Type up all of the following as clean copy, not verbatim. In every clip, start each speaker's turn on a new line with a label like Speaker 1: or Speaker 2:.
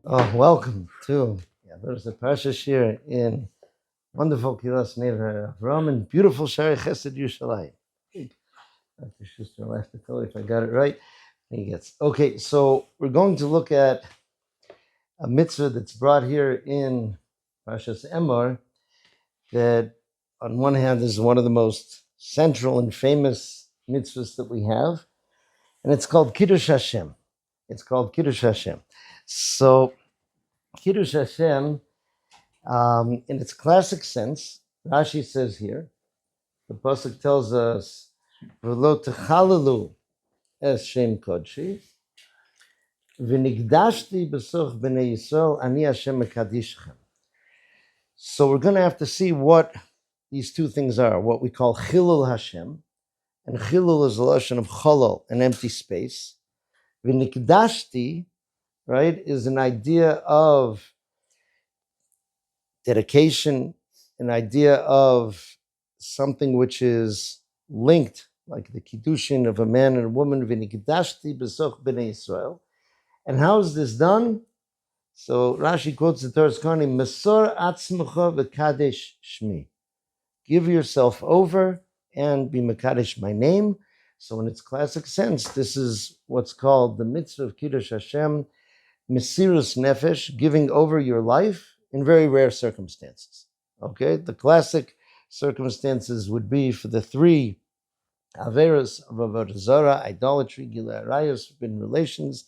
Speaker 1: Oh, welcome to there's a Parshas here in wonderful Kilas Neighbor Avram and beautiful Shari Chesed Yushalayim. Dr. Schuster will have to tell me if I got it right. He gets okay. So we're going to look at a mitzvah that's brought here in Parshas Emor that, on one hand, is one of the most central and famous mitzvahs that we have, and it's called Kiddush Hashem. It's called Kiddush Hashem. So Kiddush Hashem, in its classic sense, Rashi says here, the pasuk tells us, "V'lo techalalu es shem kodshi, v'nigdashti b'soch b'nei Yisrael ani Hashem mekadishchem." So we're going to have to see what these two things are, what we call Chilul Hashem, and Chilul is the lashon of cholol, an empty space. V'nigdashti, right, is an idea of dedication, an idea of something which is linked, like the Kiddushin of a man and a woman, v'nikdashti b'soch b'nei Yisrael. And how is this done? So Rashi quotes the Torah's Karni, Mesor atzmecha v'kadesh shmi. Give yourself over and be mekadesh my name. So in its classic sense, this is what's called the mitzvah of Kiddush Hashem, Mesirus Nefesh, giving over your life in very rare circumstances. Okay, the classic circumstances would be for the three averos of avodah zarah, idolatry, gilui arayos, forbidden relations,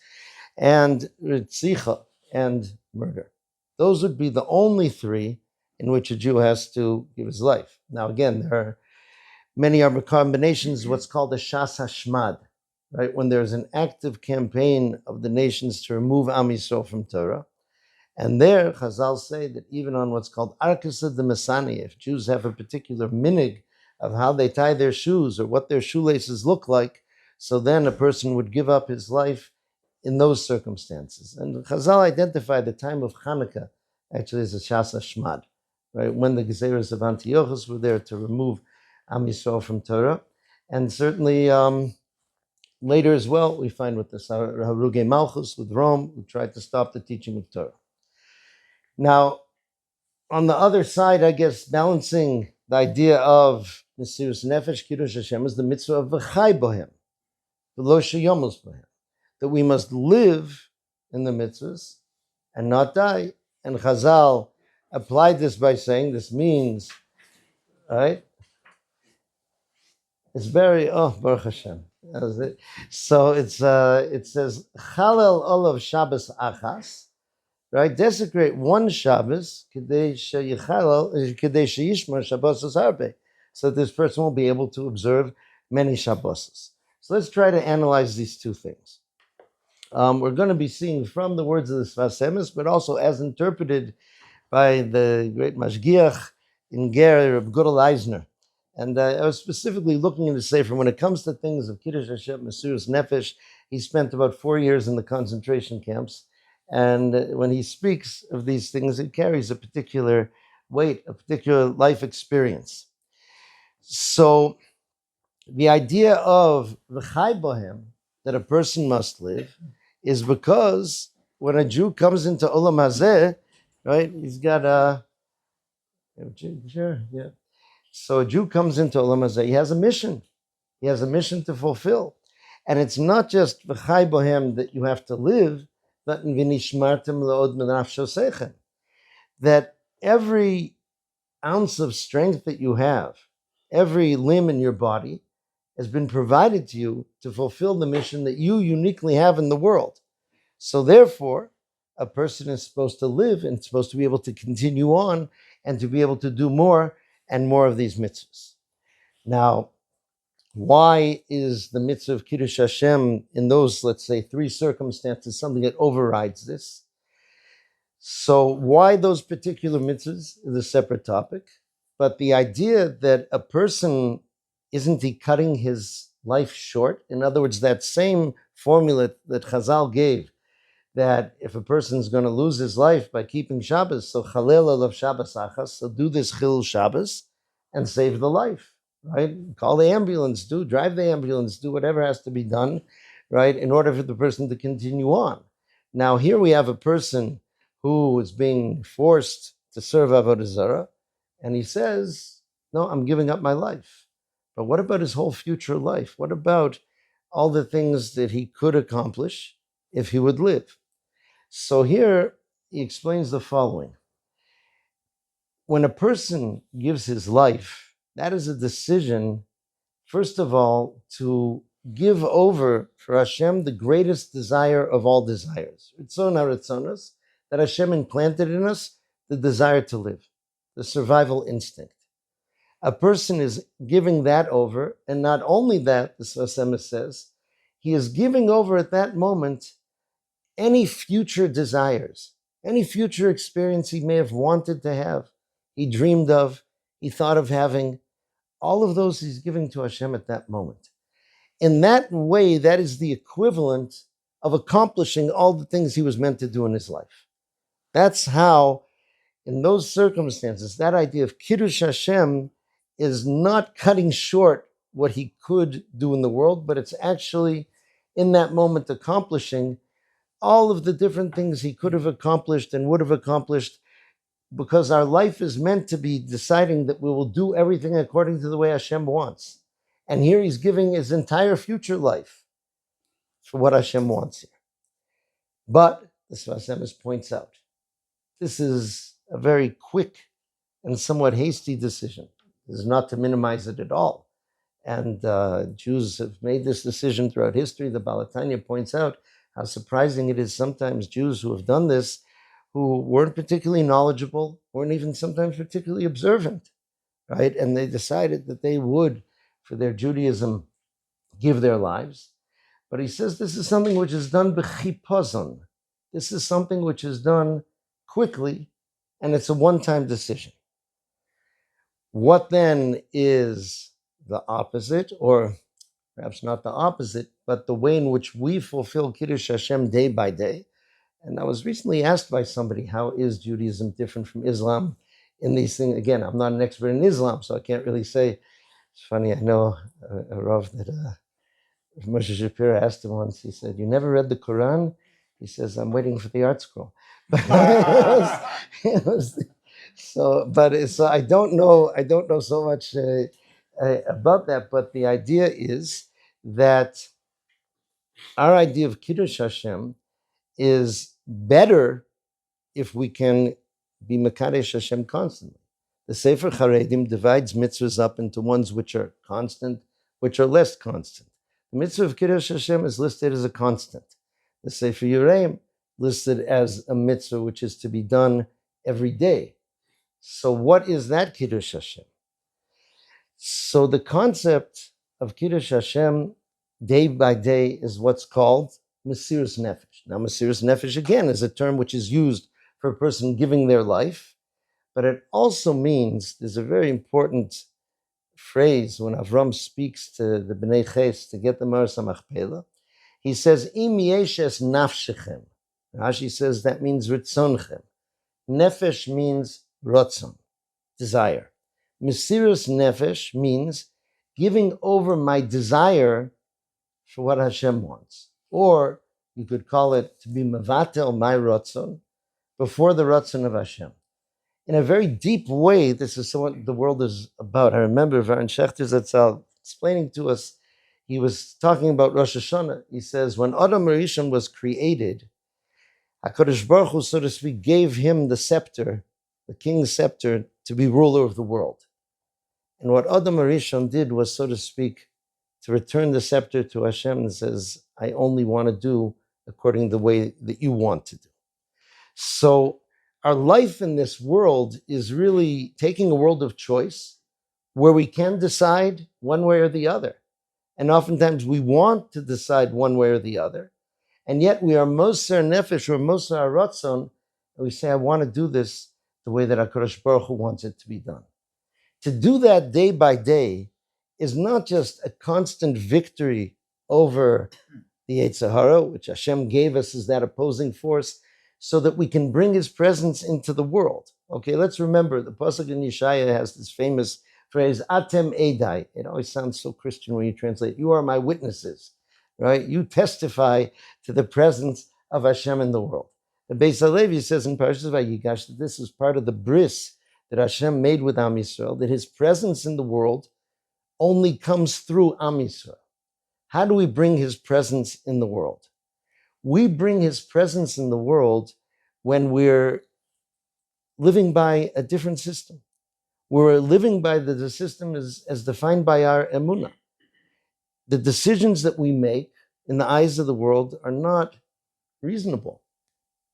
Speaker 1: and ritzicha, and murder. Those would be the only three in which a Jew has to give his life. Now, again, there are many other combinations, what's called a shas hashmad, right? When there's an active campaign of the nations to remove Am Yisrael from Torah. And there, Chazal say that even on what's called Arkasa de Masani, if Jews have a particular minig of how they tie their shoes or what their shoelaces look like, so then a person would give up his life in those circumstances. And Chazal identified the time of Hanukkah actually as a Shas Hashmad, right? When the Gezeros of Antiochus were there to remove Am Yisrael from Torah. And certainly later as well, we find with the Haruge Malchus with Rome, who tried to stop the teaching of Torah. Now, on the other side, I guess, balancing the idea of Mesirus Nefesh Kiddush Hashem is the mitzvah of V'chai Bohem, V'lo Sheyomus Bohem, that we must live in the mitzvahs and not die. And Chazal applied this by saying this means, right? It's very, Baruch Hashem. So it says, Chalel Olav Shabbos Achas, right? Desecrate one Shabbos, so this person will be able to observe many Shabbos. So let's try to analyze these two things. We're going to be seeing from the words of the Sfas Emes, but also as interpreted by the great Mashgiach in Ger of Gudel Eisner. And I was specifically looking into Sefer, when it comes to things of Kiddush Hashem, Mesirus Nefesh, he spent about 4 years in the concentration camps. And when he speaks of these things, it carries a particular weight, a particular life experience. So the idea of V'chai Bohem, that a person must live, is because when a Jew comes into Olam Hazeh, right, he's got a... Sure, yeah. So a Jew comes into Olam Hazeh, he has a mission. He has a mission to fulfill. And it's not just V'chai Bohem that you have to live, that every ounce of strength that you have, every limb in your body, has been provided to you to fulfill the mission that you uniquely have in the world. So therefore, a person is supposed to live and supposed to be able to continue on and to be able to do more and more of these mitzvahs. Now, why is the mitzvah of Kiddush Hashem in those, let's say, three circumstances something that overrides this? So why those particular mitzvahs is a separate topic. But the idea that a person, isn't he cutting his life short? In other words, that same formula that Chazal gave, that if a person is going to lose his life by keeping Shabbos, so Chalel Olav Shabbos Achas, so do this Chilul Shabbos and save the life. Right? Call the ambulance, drive the ambulance, do whatever has to be done, right, in order for the person to continue on. Now, here we have a person who was being forced to serve Avodah Zarah, and he says, no, I'm giving up my life. But what about his whole future life? What about all the things that he could accomplish if he would live? So here he explains the following. When a person gives his life, that is a decision, first of all, to give over for Hashem the greatest desire of all desires. Ritzon haritzonos, that Hashem implanted in us, the desire to live, the survival instinct. A person is giving that over, and not only that, the Sfas Emes says, he is giving over at that moment any future desires, any future experience he may have wanted to have, he dreamed of, he thought of having, all of those he's giving to Hashem at that moment. In that way, that is the equivalent of accomplishing all the things he was meant to do in his life. That's how, in those circumstances, that idea of Kiddush Hashem is not cutting short what he could do in the world, but it's actually, in that moment, accomplishing all of the different things he could have accomplished and would have accomplished, because our life is meant to be deciding that we will do everything according to the way Hashem wants. And here he's giving his entire future life for what Hashem wants here. But, the Sfas Emes points out, this is a very quick and somewhat hasty decision. This is not to minimize it at all. And Jews have made this decision throughout history. The Baal HaTanya points out how surprising it is sometimes Jews who have done this, who weren't particularly knowledgeable, weren't even sometimes particularly observant, right? And they decided that they would, for their Judaism, give their lives. But he says this is something which is done b'chipazon. This is something which is done quickly, and it's a one-time decision. What then is the opposite, or perhaps not the opposite, but the way in which we fulfill Kiddush Hashem day by day? And I was recently asked by somebody, how is Judaism different from Islam in these things? Again, I'm not an expert in Islam, so I can't really say. It's funny, I know a Rav that Moshe Shapiro asked him once, he said, you never read the Quran? He says, I'm waiting for the art scroll. So I don't know so much about that, but the idea is that our idea of Kiddush Hashem is better if we can be Mekadesh Hashem constantly. The Sefer Charedim divides mitzvahs up into ones which are constant, which are less constant. The mitzvah of Kiddush Hashem is listed as a constant. The Sefer Yureim listed as a mitzvah which is to be done every day. So what is that Kiddush Hashem? So the concept of Kiddush Hashem day by day is what's called Mesiras Nefesh. Now, Mesiras Nefesh, again, is a term which is used for a person giving their life, but it also means, there's a very important phrase when Avram speaks to the Bnei Ches to get the Maras HaMachpelah. He says, Im yeshes nafshechem. Rashi says that means ritzonchem. Nefesh means rotzon, desire. Mesiras Nefesh means giving over my desire for what Hashem wants. Or you could call it to be mevatel my rotzon before the rotzon of Hashem. In a very deep way, this is what the world is about. I remember Varan Shechter Zatzal explaining to us, he was talking about Rosh Hashanah. He says, when Adam Rishon was created, HaKadosh Baruch Hu, so to speak, gave him the scepter, the king's scepter, to be ruler of the world. And what Adam Rishon did was, so to speak, to return the scepter to Hashem and says, I only want to do according to the way that you want to do. So our life in this world is really taking a world of choice where we can decide one way or the other. And oftentimes we want to decide one way or the other. And yet we are moser nefesh or moser aratzon, and we say, I want to do this the way that HaKadosh Baruch Hu wants it to be done. To do that day by day is not just a constant victory over the Yetzer Hara, which Hashem gave us as that opposing force, so that we can bring his presence into the world. Okay, let's remember, the Pasuk in Yeshaya has this famous phrase, Atem Edai. It always sounds so Christian when you translate, you are my witnesses, right? You testify to the presence of Hashem in the world. The Beis Halevi says in Parshas Vayigash that this is part of the bris that Hashem made with Am Yisrael, that his presence in the world only comes through Am Yisrael. How do we bring his presence in the world? We bring his presence in the world when we're living by a different system. We're living by the system as defined by our emunah. The decisions that we make in the eyes of the world are not reasonable,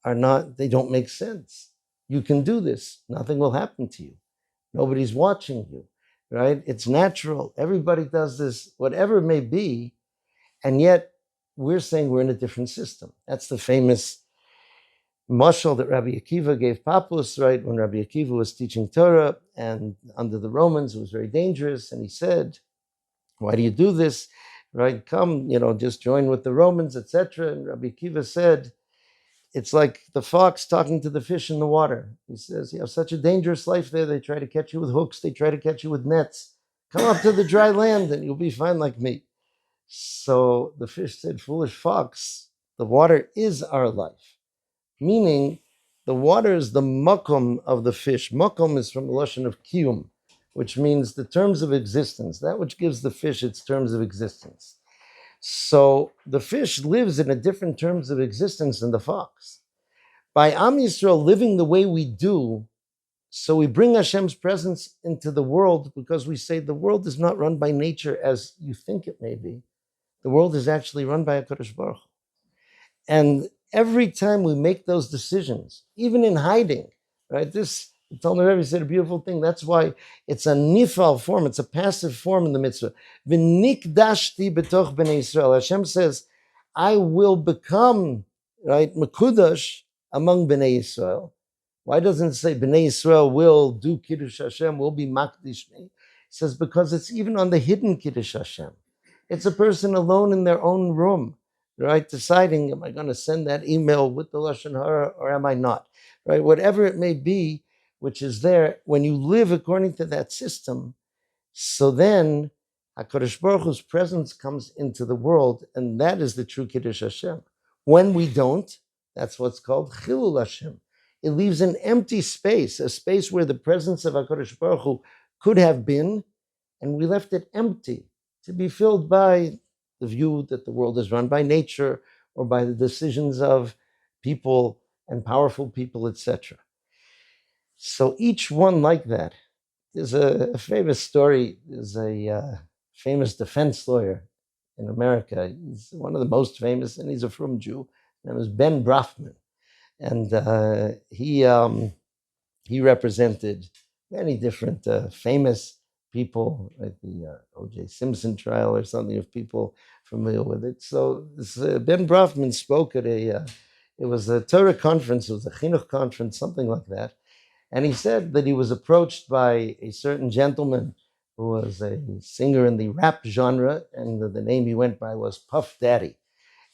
Speaker 1: they don't make sense. You can do this. Nothing will happen to you. Nobody's watching you, right? It's natural. Everybody does this, whatever it may be. And yet we're saying we're in a different system. That's the famous mashal that Rabbi Akiva gave Papus, right? When Rabbi Akiva was teaching Torah and under the Romans, it was very dangerous. And he said, why do you do this? Right? Come, just join with the Romans, etc. And Rabbi Akiva said, it's like the fox talking to the fish in the water. He says, you have such a dangerous life there. They try to catch you with hooks. They try to catch you with nets. Come up to the dry land and you'll be fine like me. So the fish said, foolish fox, the water is our life. Meaning, the water is the makom of the fish. Makom is from the lashon of kiyum, which means the terms of existence, that which gives the fish its terms of existence. So the fish lives in a different terms of existence than the fox. By Am Yisrael living the way we do, so we bring Hashem's presence into the world because we say the world is not run by nature as you think it may be. The world is actually run by HaKadosh Baruch Hu. And every time we make those decisions, even in hiding, right? This, the Talmud Rebbe said a beautiful thing. That's why it's a nifal form. It's a passive form in the mitzvah. V'nikdashti b'toch b'nei Yisrael. Hashem says, I will become, right, mekudash among b'nei Yisrael. Why doesn't it say b'nei Yisrael will do Kiddush Hashem, will be makdish me? It says because it's even on the hidden Kiddush Hashem. It's a person alone in their own room, right, deciding, am I going to send that email with the Lashon Hara or am I not? Right, whatever it may be, which is there, when you live according to that system, so then HaKadosh Baruch Hu's presence comes into the world, and that is the true Kiddush Hashem. When we don't, that's what's called Chilul Hashem. It leaves an empty space, a space where the presence of HaKadosh Baruch Hu could have been, and we left it empty to be filled by the view that the world is run by nature or by the decisions of people and powerful people, etc. So each one like that. There's a famous story. There's a famous defense lawyer in America. He's one of the most famous, and he's a frum Jew. His name is Ben Brafman. And he represented many different famous people, like the O.J. Simpson trial or something, if people familiar with it. So this, Ben Brafman spoke at it was a Torah conference, it was a chinuch conference, something like that. And he said that he was approached by a certain gentleman who was a singer in the rap genre, and the name he went by was Puff Daddy.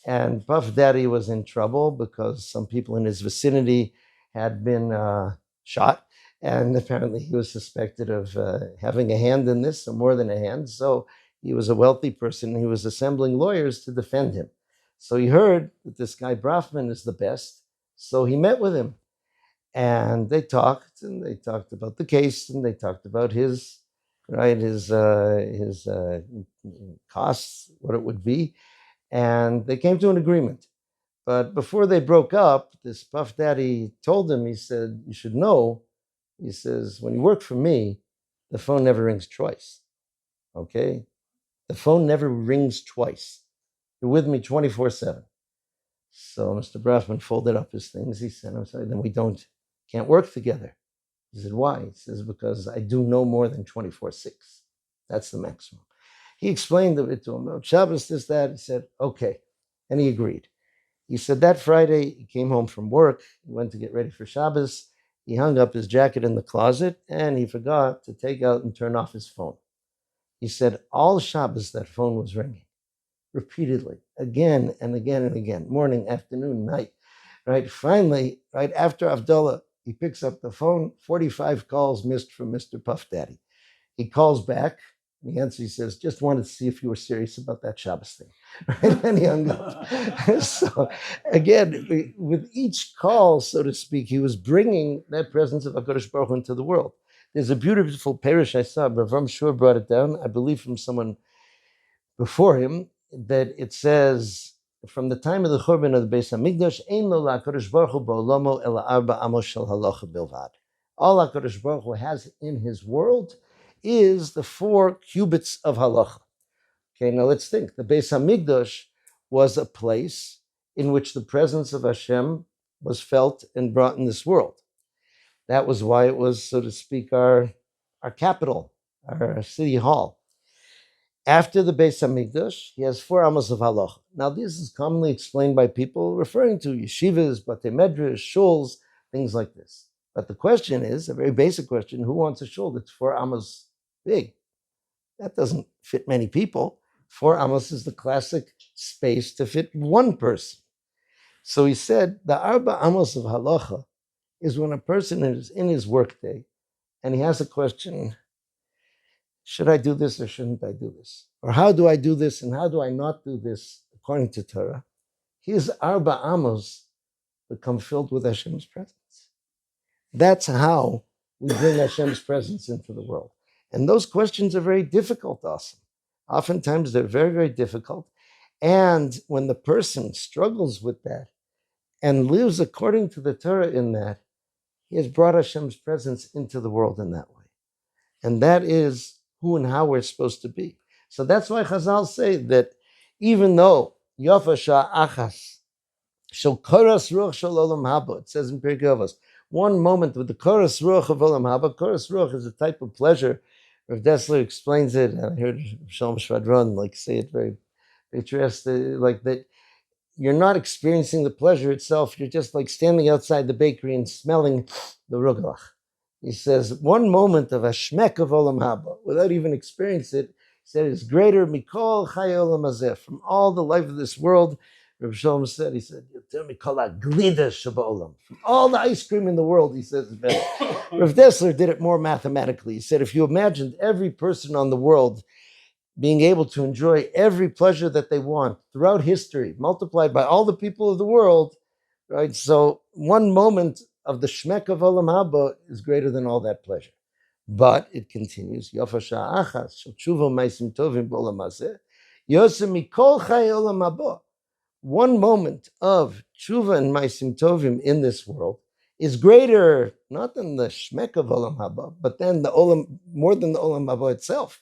Speaker 1: And Puff Daddy was in trouble because some people in his vicinity had been shot. And apparently he was suspected of having a hand in this, or more than a hand. So he was a wealthy person, and he was assembling lawyers to defend him. So he heard that this guy Brafman is the best. So he met with him. And they talked about the case, and they talked about his costs, what it would be. And they came to an agreement. But before they broke up, this Puff Daddy told him, he said, you should know, he says, when you work for me, the phone never rings twice, okay? The phone never rings twice. You're with me 24/7. So Mr. Brafman folded up his things. He said, I'm sorry, then we can't work together. He said, why? He says, because I do no more than 24/6. That's the maximum. He explained it to him. Oh, Shabbos, this, that. He said, okay. And he agreed. He said that Friday, he came home from work. He went to get ready for Shabbos. He hung up his jacket in the closet, and he forgot to take out and turn off his phone. He said all Shabbos, that phone was ringing repeatedly, again and again and again, morning, afternoon, night. Right? Finally, right after Havdalah, he picks up the phone, 45 calls missed from Mr. Puff Daddy. He calls back, The answer, he says, just wanted to see if you were serious about that Shabbos thing. Right? And he hung up. So again, with each call, so to speak, he was bringing that presence of HaKadosh Baruch Hu into the world. There's a beautiful parish I saw, Rav Shur brought it down, I believe from someone before him, that it says, from the time of the Churban of the Beis HaMikdash, Ein lo la'HaKadosh Baruch Hu ba'olamo ela arba amos shel halacha bilvad. All HaKadosh Baruch Hu has in his world is the 4 cubits of halacha. Okay, now let's think. The Beis HaMikdash was a place in which the presence of Hashem was felt and brought in this world. That was why it was, so to speak, our capital, our city hall. After the Beis HaMikdash, he has 4 amos of halacha. Now, this is commonly explained by people referring to yeshivas, batei medrash, shuls, things like this. But the question is, a very basic question, who wants a shul that's 4 amos big? That doesn't fit many people. 4 amos is the classic space to fit one person. So he said, the arba amos of halacha is when a person is in his workday and he has a question, should I do this or shouldn't I do this? Or how do I do this and how do I not do this according to Torah? His arba amos become filled with Hashem's presence. That's how we bring Hashem's presence into the world. And those questions are very difficult also. Oftentimes they're very, very difficult. And when the person struggles with that and lives according to the Torah in that, he has brought Hashem's presence into the world in that way. And that is who and how we're supposed to be. So that's why Chazal say that even though Yafa Sha'achas Shel Koras Ruach Shel Olam Haba, it says in Pirkei Avos, one moment with the Koras Ruach of Olam Haba. Koras Ruach is a type of pleasure. Rav Dessler explains it, and I heard Shalom Shvadron say it very picturesque, like that you're not experiencing the pleasure itself, you're just like standing outside the bakery and smelling the rugelach. He says, one moment of a shmek of Olam Haba, without even experiencing it, he said, it's greater mikol chay olam hazeh, from all the life of this world. Rav Shalom said, he said, mikol glida shabaolam, from all the ice cream in the world, he says, it's better. Rav Dessler did it more mathematically. He said, if you imagined every person on the world being able to enjoy every pleasure that they want throughout history, multiplied by all the people of the world, right? So one moment of the shmek of Olam Haba is greater than all that pleasure. But it continues, Yafa Sha'achas Shel Tshuva Maisim Tovim B'Olam Hazeh Yosem Mikol Chai Olam Haba. One moment of Tshuva and Maisim Tovim in this world is greater, not than the shmek of Olam Haba, but then the Olam, more than the Olam Haba itself,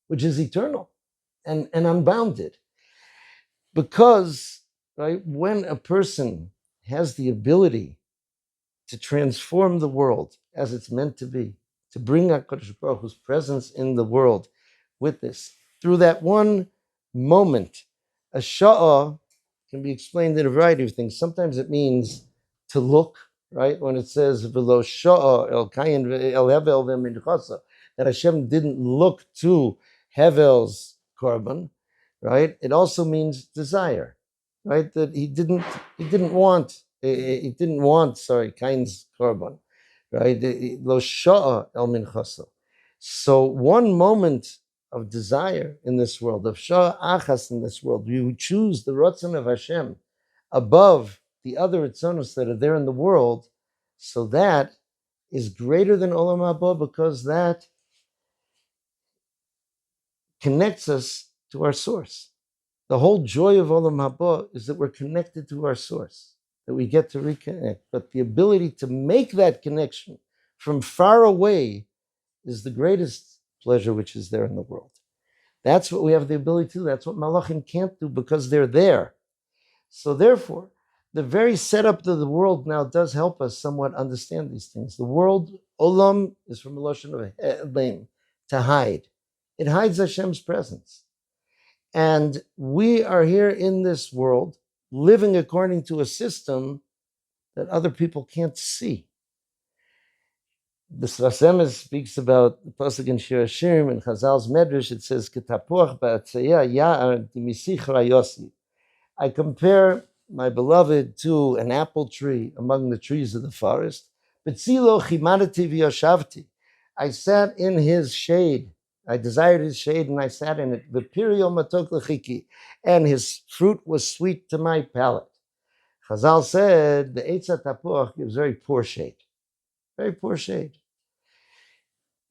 Speaker 1: which is eternal and unbounded. Because, right, when a person has the ability to transform the world as it's meant to be, to bring HaKadosh Baruch Hu's presence in the world with this, through that one moment, a sha'ah can be explained in a variety of things. Sometimes it means to look, right? When it says, V'lo sha'ah el kayin el hevel v'minchasa, that Hashem didn't look to Hevel's korban, right? It also means desire, right? That he didn't want Kain's korban, right? Lo sha'a el minchasa. So one moment of desire in this world, of sha'a achas in this world, you choose the ratzon of Hashem above the other ritzonos that are there in the world, so that is greater than olam haba, because that connects us to our source. The whole joy of olam haba is that we're connected to our source, that we get to reconnect. But the ability to make that connection from far away is the greatest pleasure which is there in the world. That's what we have the ability to do. That's what malachim can't do, because they're there. So therefore, the very setup of the world now does help us somewhat understand these things. The world, olam, is from a lashon of elim, to hide. It hides Hashem's presence. And we are here in this world living according to a system that other people can't see. The Sfas Emes speaks about the pasuk in Shir Hashirim and Chazal's Medrash. It says, "Ketapuach ba'atzaya ya'ar dimisich rayosi." I compare my beloved to an apple tree among the trees of the forest. Betzilo chimadati v'yoshavti. I sat in his shade I desired his shade and I sat in it. V'pirio matok l'chiki. And his fruit was sweet to my palate. Chazal said the Eitz HaTapuach gives very poor shade. Very poor shade.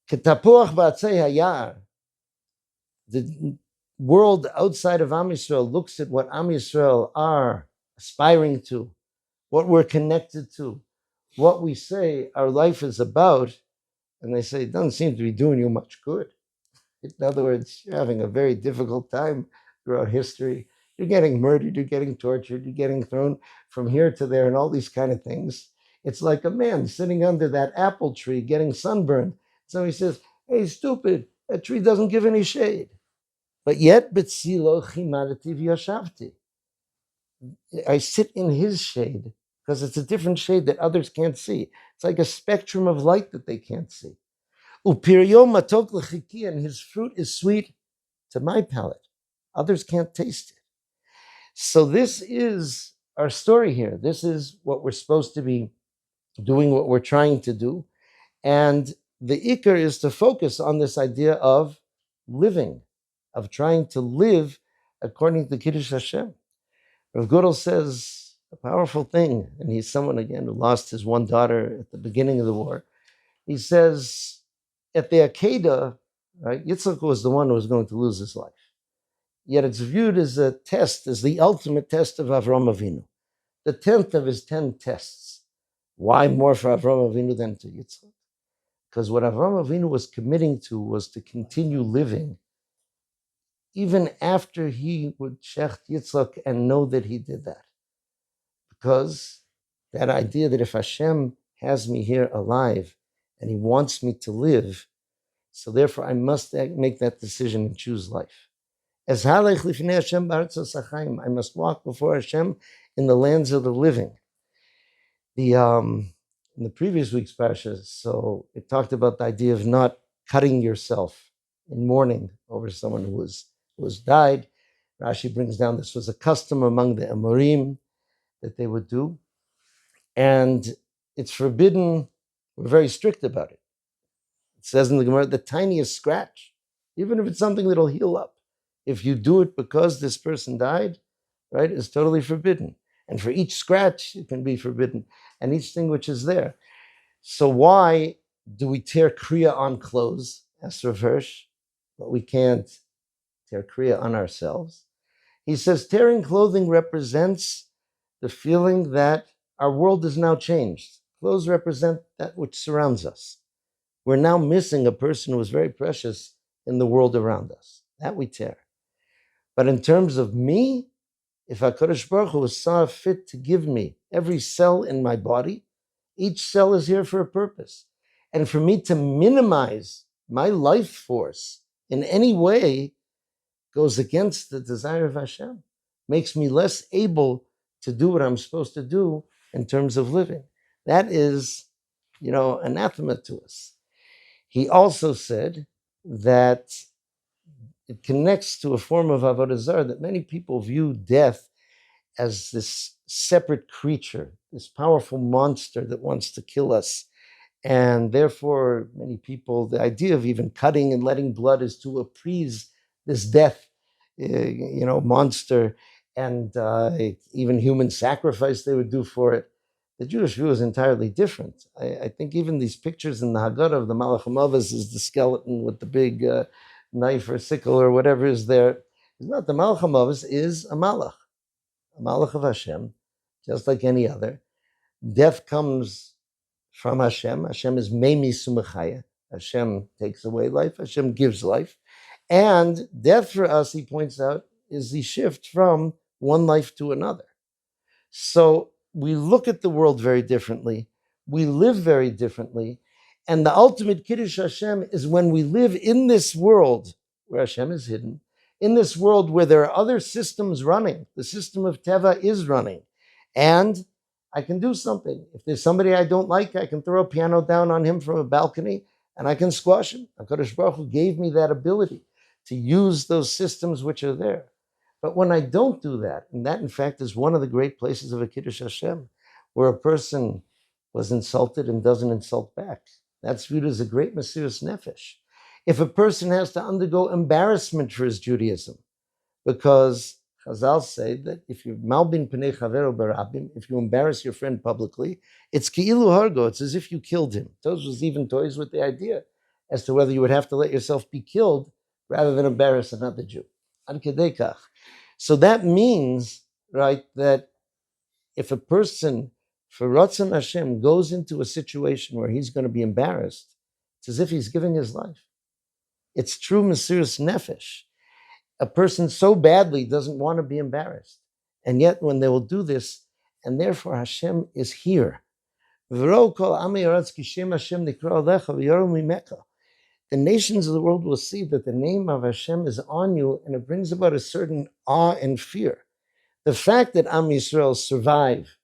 Speaker 1: K'tapuach ba'atzei hayar. The world outside of Am Yisrael looks at what Am Yisrael are aspiring to, what we're connected to, what we say our life is about, and they say it doesn't seem to be doing you much good. In other words, you're having a very difficult time throughout history. You're getting murdered, you're getting tortured, you're getting thrown from here to there, and all these kind of things. It's like a man sitting under that apple tree getting sunburned. So he says, hey, stupid, that tree doesn't give any shade. But yet, betzilo chimadati v'yashavti. I sit in his shade because it's a different shade that others can't see. It's like a spectrum of light that they can't see. Upiryo matok l'chiki, and his fruit is sweet to my palate. Others can't taste it. So this is our story here. This is what we're supposed to be doing, what we're trying to do. And the ikar is to focus on this idea of living, of trying to live according to Kiddush Hashem. Rav Gudel says a powerful thing, and he's someone, again, who lost his one daughter at the beginning of the war. He says, at the Akedah, right, Yitzchak was the one who was going to lose his life. Yet it's viewed as a test, as the ultimate test of Avraham Avinu. The 10th of his 10 tests. Why more for Avraham Avinu than to Yitzchak? Because what Avraham Avinu was committing to was to continue living even after he would shecht Yitzchak and know that he did that. Because that idea that if Hashem has me here alive and he wants me to live, so therefore I must make that decision and choose life. As halech lifnei Hashem b'aretzos hachaim, I must walk before Hashem in the lands of the living. In the previous week's Parshas, so it talked about the idea of not cutting yourself in mourning over someone who was died. Rashi brings down this was a custom among the Emorim that they would do, and it's forbidden. We're very strict about it. It says in the Gemara, the tiniest scratch, even if it's something that'll heal up, if you do it because this person died, right, is totally forbidden. And for each scratch, it can be forbidden, and each thing which is there. So why do we tear kriya on clothes, as Rav Hirsch, but we can't tear kriya on ourselves? He says tearing clothing represents the feeling that our world is now changed. Clothes represent that which surrounds us. We're now missing a person who was very precious in the world around us. That we tear. But in terms of me, if HaKadosh Baruch Hu saw fit to give me every cell in my body, each cell is here for a purpose. And for me to minimize my life force in any way goes against the desire of Hashem, makes me less able to do what I'm supposed to do in terms of living. That is, anathema to us. He also said that it connects to a form of Avodas that many people view death as this separate creature, this powerful monster that wants to kill us. And therefore, many people, the idea of even cutting and letting blood is to appease this death, monster, and even human sacrifice they would do for it. The Jewish view is entirely different. I think even these pictures in the Haggadah of the Malach HaMavos is the skeleton with the big knife or sickle or whatever is there. It's not the Malach HaMavos, is a malach of Hashem, just like any other. Death comes from Hashem. Hashem is Meimi Sumachaya. Hashem takes away life. Hashem gives life. And death for us, he points out, is the shift from one life to another. So we look at the world very differently. We live very differently. And the ultimate Kiddush Hashem is when we live in this world where Hashem is hidden, in this world where there are other systems running. The system of Teva is running. And I can do something. If there's somebody I don't like, I can throw a piano down on him from a balcony and I can squash him. HaKadosh Baruch Hu gave me that ability to use those systems which are there. But when I don't do that, and that in fact is one of the great places of a Kiddush Hashem, where a person was insulted and doesn't insult back. That's viewed as a great Mesiras Nefesh. If a person has to undergo embarrassment for his Judaism, because Chazal say that if you malbin pnei chavero barabim, if you embarrass your friend publicly, it's ki'ilu hargo. It's as if you killed him. Those was even toys with the idea as to whether you would have to let yourself be killed rather than embarrass another Jew. Ad kedei kach. So that means, right, that if a person, for Ratzon Hashem, goes into a situation where he's going to be embarrassed, it's as if he's giving his life. It's true Mesiras Nefesh. A person so badly doesn't want to be embarrassed. And yet when they will do this, and therefore Hashem is here. The nations of the world will see that the name of Hashem is on you, and it brings about a certain awe and fear. The fact that Am Yisrael survive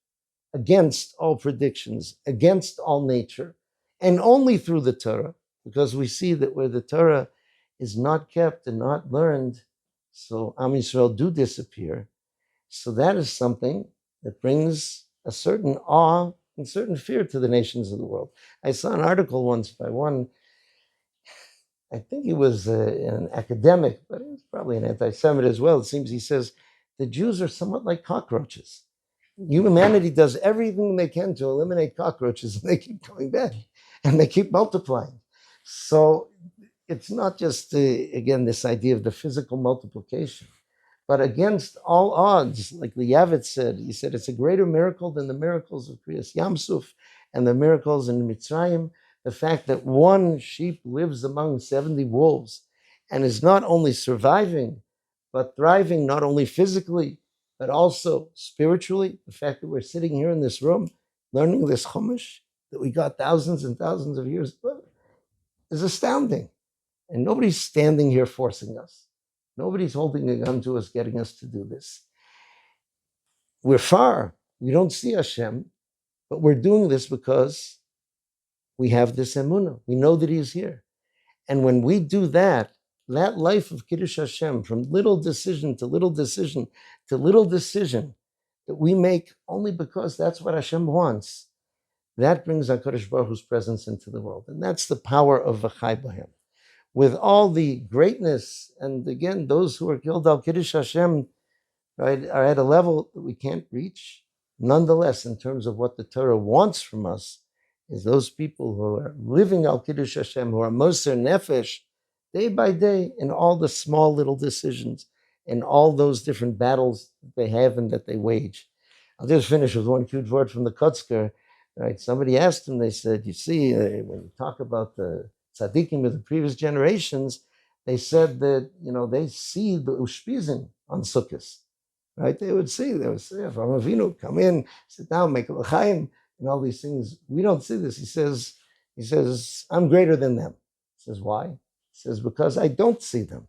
Speaker 1: against all predictions, against all nature, and only through the Torah, because we see that where the Torah is not kept and not learned, so Am Yisrael do disappear. So that is something that brings a certain awe and certain fear to the nations of the world. I saw an article once by one, I think he was an academic, but he was probably an anti-Semite as well. It seems he says, the Jews are somewhat like cockroaches. Humanity does everything they can to eliminate cockroaches, and they keep coming back, and they keep multiplying. So it's not just, again, this idea of the physical multiplication, but against all odds, like the Yavit said, he said it's a greater miracle than the miracles of Kriyas Yamsuf and the miracles in Mitzrayim. The fact that one sheep lives among 70 wolves and is not only surviving, but thriving, not only physically, but also spiritually. The fact that we're sitting here in this room, learning this Chumash that we got thousands and thousands of years ago is astounding. And nobody's standing here forcing us. Nobody's holding a gun to us, getting us to do this. We're far. We don't see Hashem, but we're doing this because we have this emunah. We know that He is here. And when we do that, that life of Kiddush Hashem, from little decision to little decision to little decision that we make only because that's what Hashem wants, that brings HaKadosh Baruch Hu's presence into the world. And that's the power of V'chai B'hem. With all the greatness, and again, those who are killed al Kiddush Hashem, right, are at a level that we can't reach. Nonetheless, in terms of what the Torah wants from us, is those people who are living al Kiddush Hashem, who are Moser Nefesh, day by day, in all the small little decisions, in all those different battles that they have and that they wage. I'll just finish with one cute word from the Kotzker. Right, somebody asked him, they said, you see, when you talk about the tzaddikim of the previous generations, they said that, they see the ushpizin on Sukkot, right? They would say, Avraham Avinu, come in, sit down, make a l'chaim, and all these things. We don't see this. He says, I'm greater than them. He says, why? He says, because I don't see them.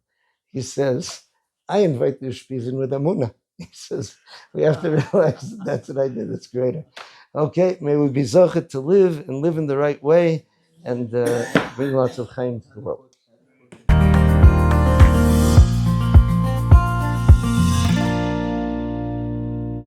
Speaker 1: He says, I invite the ushpizin with Amunah. He says, we have to realize that's what I did. It's greater. Okay, may we be zochet to live and live in the right way and bring lots of chaim to the world.